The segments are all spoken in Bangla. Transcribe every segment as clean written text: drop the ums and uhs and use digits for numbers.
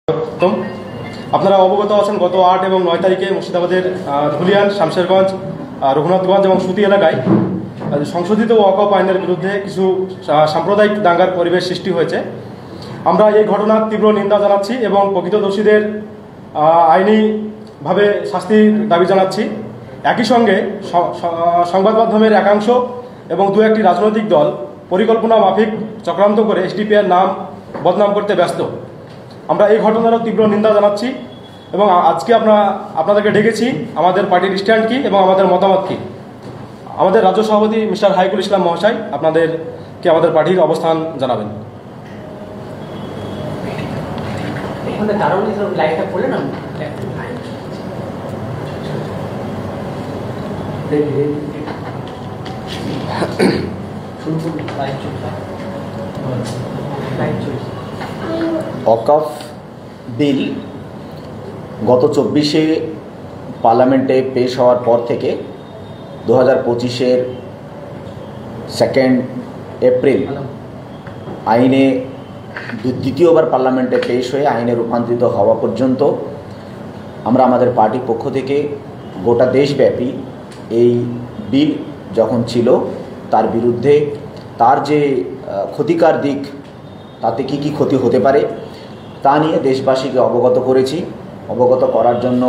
প্রথম আপনারা অবগত আছেন গত 8 এবং 9 তারিখে মুর্শিদাবাদের ধুলিয়ান, শামশেরগঞ্জ, রঘুনাথগঞ্জ এবং সুতি এলাকায় সংশোধিত ওয়াকফ আইনের বিরুদ্ধে কিছু সাম্প্রদায়িক দাঙ্গার পরিবেশ সৃষ্টি হয়েছে। আমরা এই ঘটনার তীব্র নিন্দা জানাচ্ছি এবং প্রকৃত দোষীদের আইনিভাবে শাস্তির দাবি জানাচ্ছি। একই সঙ্গে সংবাদ মাধ্যমের একাংশ এবং দু একটি রাজনৈতিক দল পরিকল্পনা মাফিক চক্রান্ত করে এসডিপিআর নাম বদনাম করতে ব্যস্ত। আমরা এই ঘটনারও তীব্র নিন্দা জানাচ্ছি এবং আজকে আপনাদেরকে ডেকেছি আমাদের পার্টির স্ট্যান্ড কী এবং আমাদের মতামত কী। আমাদের রাজ্য সভাপতি মিস্টার হাইকুল ইসলাম মহাশয় আপনাদেরকে আমাদের পার্টির অবস্থান জানাবেন। ওয়াকফ বিল গত 24শে পার্লামেন্টে পেশ হওয়ার পর থেকে 2025-এর 2 এপ্রিল আইনে দ্বিতীয়বার পার্লামেন্টে পেশ হয়ে আইনে রূপান্তরিত হওয়া পর্যন্ত আমরা আমাদের পার্টির পক্ষ থেকে গোটা দেশব্যাপী এই বিল যখন ছিল তার বিরুদ্ধে তার যে ক্ষতিকার দিক, তাতে কি কি ক্ষতি হতে পারে তা নিয়ে দেশবাসীকে অবগত করেছি। অবগত করার জন্য,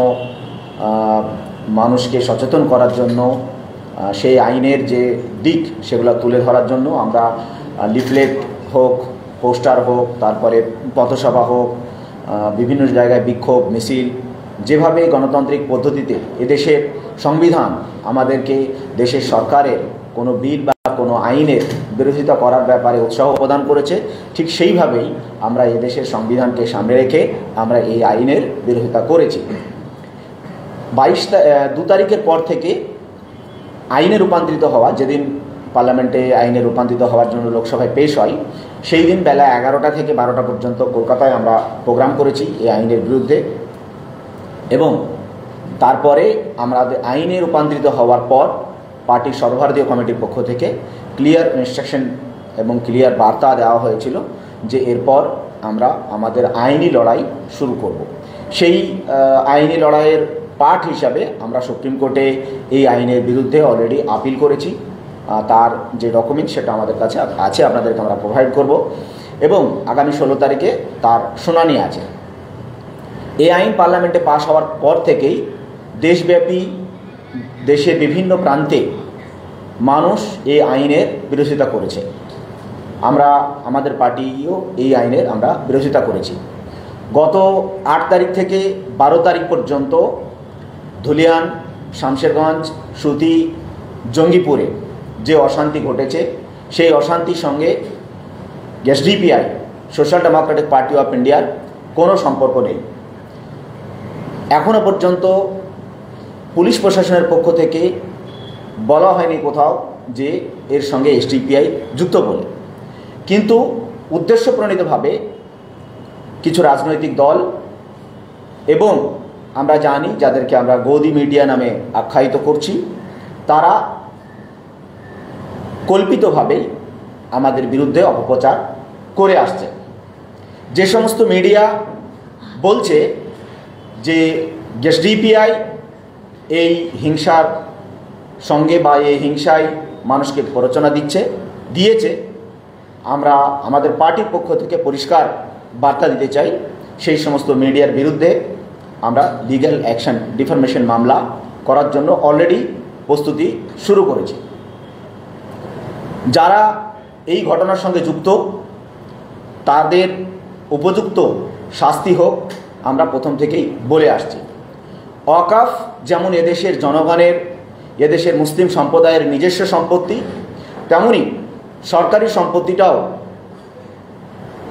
মানুষকে সচেতন করার জন্য, সেই আইনের যে দিক সেগুলো তুলে ধরার জন্য আমরা লিফলেট হোক, পোস্টার হোক, তারপরে পথসভা হোক, বিভিন্ন জায়গায় বিক্ষোভ মিছিল, যেভাবে গণতান্ত্রিক পদ্ধতিতে এদেশের সংবিধান আমাদেরকে দেশের সরকারের কোনো বিল বা কোনো আইনের বিরোধিতা করার ব্যাপারে উৎসাহ প্রদান করেছে, ঠিক সেইভাবেই আমরা এদেশের সংবিধানকে সামনে রেখে আমরা এই আইনের বিরোধিতা করেছি। 2 তারিখের পর থেকে আইনে রূপান্তরিত হওয়া, যেদিন পার্লামেন্টে আইনে রূপান্তরিত হওয়ার জন্য লোকসভায় পেশ হয়, সেই দিন বেলা 11টা থেকে 12টা পর্যন্ত কলকাতায় আমরা প্রোগ্রাম করেছি এই আইনের বিরুদ্ধে। এবং তারপরে আমাদের আইনে রূপান্তরিত হওয়ার পর পার্টির সর্বভারতীয় কমিটির পক্ষ থেকে ক্লিয়ার ইনস্ট্রাকশন এবং ক্লিয়ার বার্তা দেওয়া হয়েছিল যে এরপর আমরা আমাদের আইনি লড়াই শুরু করব। সেই আইনি লড়াইয়ের পার্ট হিসাবে আমরা সুপ্রিম কোর্টে এই আইনের বিরুদ্ধে অলরেডি আপিল করেছি। তার যে ডকুমেন্ট সেটা আমাদের কাছে আছে, আপনাদেরকে আমরা প্রোভাইড করব এবং আগামী 16 তারিখে তার শুনানি আছে। এই আইন পার্লামেন্টে পাশ হওয়ার পর থেকেই দেশব্যাপী দেশের বিভিন্ন প্রান্তে মানুষ এই আইনের বিরোধিতা করেছে। আমরা আমাদের পার্টিও এই আইনের আমরা বিরোধিতা করেছি। গত 8 তারিখ থেকে 12 তারিখ পর্যন্ত ধুলিয়ান, শামশেরগঞ্জ, সুতি, জঙ্গিপুরে যে অশান্তি ঘটেছে, সেই অশান্তির সঙ্গে SDPI, social Democratic party of ইন্ডিয়ার কোনো সম্পর্ক নেই। এখনও পর্যন্ত পুলিশ প্রশাসনের পক্ষ থেকে বলা হয়নি কোথাও যে এর সঙ্গে এসডিপিআই যুক্ত বলে, কিন্তু উদ্দেশ্যপ্রণীতভাবে কিছু রাজনৈতিক দল এবং আমরা জানি যাদেরকে আমরা গদি মিডিয়া নামে আখ্যায়িত করছি, তারা কল্পিতভাবেই আমাদের বিরুদ্ধে অপপ্রচার করে আসছে। যে সমস্ত মিডিয়া বলছে যে এসডিপিআই এই হিংসার সঙ্গে বা এই হিংসায় মানুষকে প্ররোচনা দিয়েছে, আমরা আমাদের পার্টির পক্ষ থেকে পরিষ্কার বার্তা দিতে চাই, সেই সমস্ত মিডিয়ার বিরুদ্ধে আমরা লিগ্যাল অ্যাকশন, ডিফামেশন মামলা করার জন্য অলরেডি প্রস্তুতি শুরু করেছি। যারা এই ঘটনার সঙ্গে যুক্ত তাদের উপযুক্ত শাস্তি হোক, আমরা প্রথম থেকেই বলে আসছি। ওয়াকফ যেমন এদেশের জনগণের, এদেশের মুসলিম সম্প্রদায়ের নিজস্ব সম্পত্তি, তেমনি সরকারি সম্পত্তিটাও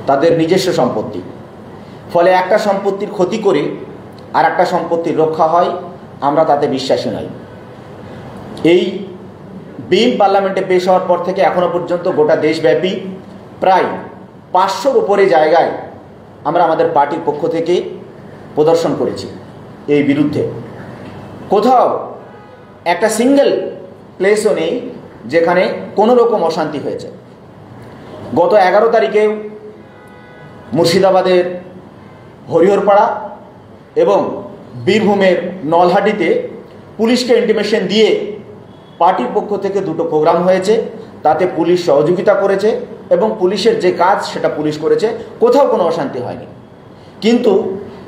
তাদের নিজস্ব সম্পত্তি। ফলে একটা সম্পত্তির ক্ষতি করে আর একটা সম্পত্তির রক্ষা হয়, আমরা তাতে বিশ্বাসী নই। এই বিল পার্লামেন্টে পেশ হওয়ার পর থেকে এখনও পর্যন্ত গোটা দেশব্যাপী প্রায় 500-র উপরে জায়গায় আমরা আমাদের পার্টির পক্ষ থেকে প্রদর্শন করেছি এই বিরুদ্ধে। কোথাও একটা সিঙ্গেল প্লেসও নেই যেখানে কোনো রকম অশান্তি হয়েছে। গত 11 তারিখেও মুর্শিদাবাদের হরিহরপাড়া এবং বীরভূমের নলহাটিতে পুলিশকে ইন্টিমেশন দিয়ে পার্টির পক্ষ থেকে দুটো প্রোগ্রাম হয়েছে, তাতে পুলিশ সহযোগিতা করেছে এবং পুলিশের যে কাজ সেটা পুলিশ করেছে, কোথাও কোনো অশান্তি হয়নি। কিন্তু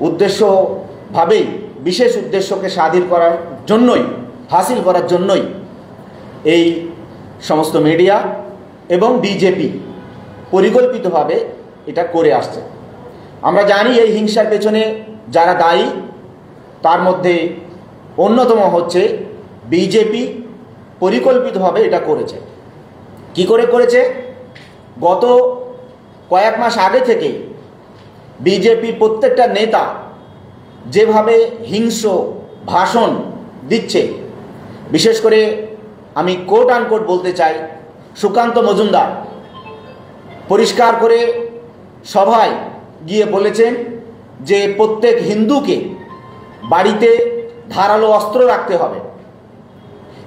উদ্দেশ্যভাবেই, বিশেষ উদ্দেশ্যকে হাসিল করার জন্যই এই সমস্ত মিডিয়া এবং বিজেপি পরিকল্পিতভাবে এটা করে আসছে। আমরা জানি এই হিংসার পেছনে যারা দায়ী তার মধ্যে অন্যতম হচ্ছে বিজেপি। পরিকল্পিতভাবে এটা করেছে। কি করে করেছে? গত কয়েক মাস আগে থেকে বিজেপি প্রত্যেকটা নেতা যেভাবে হিংস্র ভাষণ দিচ্ছে, বিশেষ করে আমি কোট আনকোট বলতে চাই, সুকান্ত মজুমদার পরিষ্কার করে সভায় গিয়ে বলেছেন যে প্রত্যেক হিন্দুকে বাড়িতে ধারালো অস্ত্র রাখতে হবে।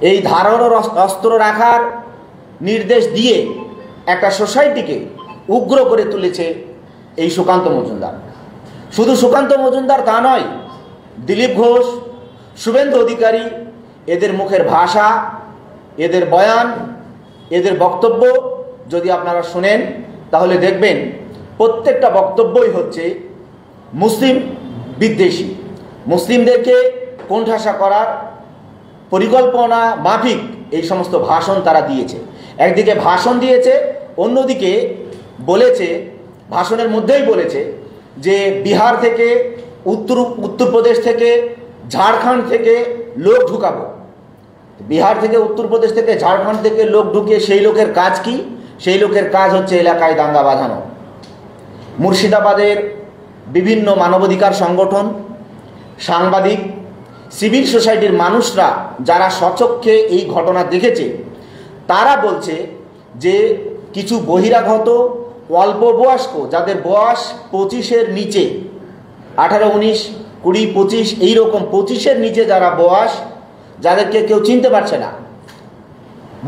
এই ধারালো অস্ত্র রাখার নির্দেশ দিয়ে একটা সোসাইটিকে উগ্র করে তুলেছে এই সুকান্ত মজুমদার। শুধু সুকান্ত মজুমদার তা নয়, দিলীপ ঘোষ, শুভেন্দু অধিকারী, এদের মুখের ভাষা, এদের বয়ান, এদের বক্তব্য যদি আপনারা শোনেন তাহলে দেখবেন প্রত্যেকটা বক্তব্যই হচ্ছে মুসলিম বিদ্বেষী। মুসলিমদেরকে কোণঠাসা করার পরিকল্পনা মাফিক এই সমস্ত ভাষণ তারা দিয়েছে। একদিকে ভাষণ দিয়েছে, অন্যদিকে বলেছে, ভাষণের মধ্যেই বলেছে যে বিহার থেকে, উত্তরপ্রদেশ থেকে, ঝাড়খণ্ড থেকে লোক ঢুকাবো। বিহার থেকে, উত্তরপ্রদেশ থেকে, ঝাড়খণ্ড থেকে লোক ঢুকিয়ে সেই লোকের কাজ কি? সেই লোকের কাজ হচ্ছে এলাকায় দাঙ্গা বাঁধানো। মুর্শিদাবাদের বিভিন্ন মানবাধিকার সংগঠন, সাংবাদিক, সিভিল সোসাইটির মানুষরা যারা স্বচক্ষে এই ঘটনা দেখেছে তারা বলছে যে কিছু বহিরাগত অল্প বয়স্ক, যাদের বয়স 25-এর নিচে, 18, 19, 20, 25 এইরকম 25-এর নিচে যারা বয়স, যাদেরকে কেউ চিনতে পারছে না,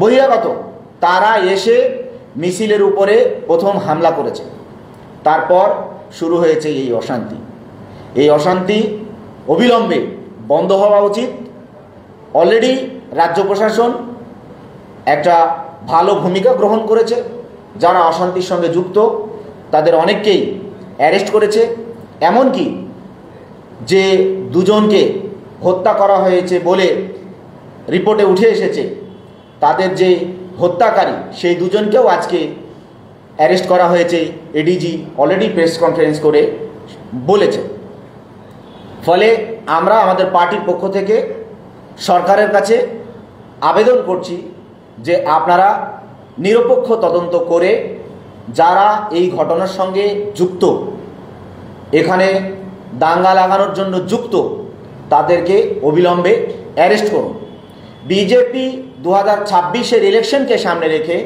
বহিরাগত, তারা এসে মিছিলের উপরে প্রথম হামলা করেছে। তারপর শুরু হয়েছে এই অশান্তি। এই অশান্তি অবিলম্বে বন্ধ হওয়া উচিত। অলরেডি রাজ্য প্রশাসন একটা ভালো ভূমিকা গ্রহণ করেছে। যারা অশান্তির সঙ্গে যুক্ত তাদের অনেককেই অ্যারেস্ট করেছে। এমনকি যে দুজনকে হত্যা করা হয়েছে বলে রিপোর্টে উঠে এসেছে, তাদের যে হত্যাকারী সেই দুজনকেও আজকে অ্যারেস্ট করা হয়েছে। এডিজি অলরেডি প্রেস কনফারেন্স করে বলেছে। ফলে আমরা আমাদের পার্টির পক্ষ থেকে সরকারের কাছে আবেদন করছি যে আপনারা নিরপেক্ষ তদন্ত করে যারা এই ঘটনার সঙ্গে যুক্ত, এখানে দাঙ্গা লাগানোর জন্য যুক্ত, তাদেরকে অবিলম্বে অ্যারেস্ট করুন। বিজেপি 2026-এর ইলেকশনকে সামনে রেখে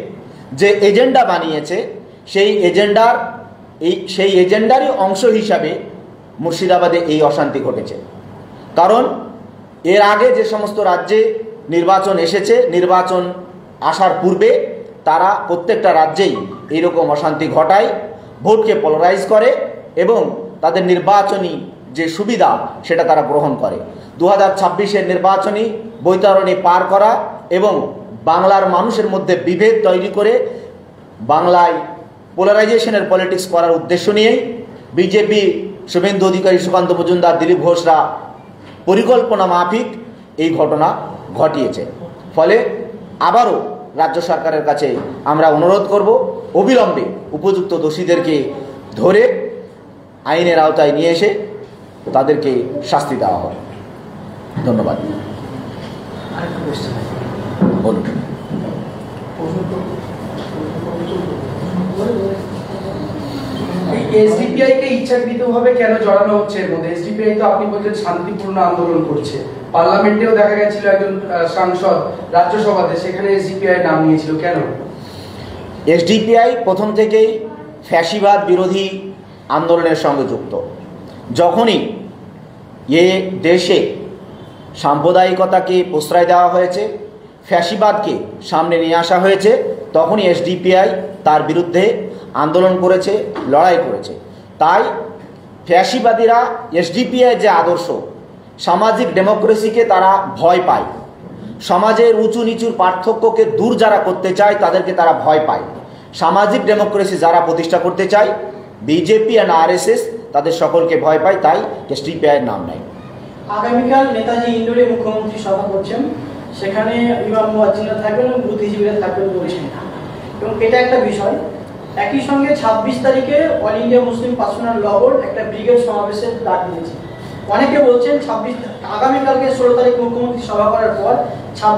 যে এজেন্ডা বানিয়েছে সেই এজেন্ডারই অংশ হিসাবে মুর্শিদাবাদে এই অশান্তি ঘটেছে। কারণ এর আগে যে সমস্ত রাজ্যে নির্বাচন এসেছে, নির্বাচন আসার পূর্বে তারা প্রত্যেকটা রাজ্যেই এইরকম অশান্তি ঘটায়, ভোটকে পোলারাইজ করে এবং তাদের নির্বাচনী যে সুবিধা সেটা তারা গ্রহণ করে। 2026-এর নির্বাচনী বৈতরণী পার করা এবং বাংলার মানুষের মধ্যে বিভেদ তৈরি করে বাংলায় পোলারাইজেশনের পলিটিক্স করার উদ্দেশ্য নিয়েই বিজেপি, শুভেন্দু অধিকারী, সুকান্ত মজুমদার, দিলীপ ঘোষরা পরিকল্পনা মাফিক এই ঘটনা ঘটিয়েছে। ফলে আবারও রাজ্য সরকারের কাছে আমরা অনুরোধ করব অবিলম্বে উপযুক্ত দোষীদেরকে ধরে আইনের আওতায় নিয়ে এসে তাদেরকে শাস্তি দেওয়া হয়। ধন্যবাদ। বলুন। এসডিপিআই কে ইচ্ছাকৃতভাবে কেন জড়ানো হচ্ছে এর মধ্যে? এসডিপিআই তো আপনি বলছেন শান্তিপূর্ণ আন্দোলন করছে, পার্লামেন্টেও দেখা গেছিল একজন সাংসদ রাজ্যসভাতে, সেখানে এসডিপিআই নাম নিয়েছিল, কেন? এসডিপিআই প্রথম থেকেই ফ্যাসিবাদ বিরোধী আন্দোলনের সঙ্গে যুক্ত। যখনই এ দেশে সাম্প্রদায়িকতাকে প্রশ্রয় দেওয়া হয়েছে, ফ্যাসিবাদকে সামনে নিয়ে আসা হয়েছে, তখনই এসডিপিআই তার বিরুদ্ধে আন্দোলন করেছে, লড়াই করেছে। তাই ফ্যাসিবাদীরা এসডিপিআই যে আদর্শ, সামাজিক ডেমোক্রেসিকে তারা ভয় পায়, সমাজের উঁচু নিচুর পার্থক্যকে দূর যারা করতে চায় তাদেরকে তারা ভয় পায়। সামাজিক ডেমোক্রেসি যারা প্রতিষ্ঠা করতে চায়, বিজেপি আর আরএসএস, তাদের সকলকে ভয় পায়, তাই এসডিপিআই এর নাম নেয়। আগামীকাল নেতাজি ইন্ডোরে মুখ্যমন্ত্রী সভা করছেন, সেখানে ইমাম মুয়াজ্জিনরা থাকবেন এবং বুদ্ধিজীবীরা থাকবেন বলেছেন, এবং এটা একটা বিষয়। একই সঙ্গে 26 তারিখে অল ইন্ডিয়া মুসলিম পার্সোনাল ল বোর্ড একটা ব্রিগেড সমাবেশের ডাক দিয়েছে। অনেকে বলছেন আগামীকালকে 16 তারিখ মুখ্যমন্ত্রী সভা করার পর 26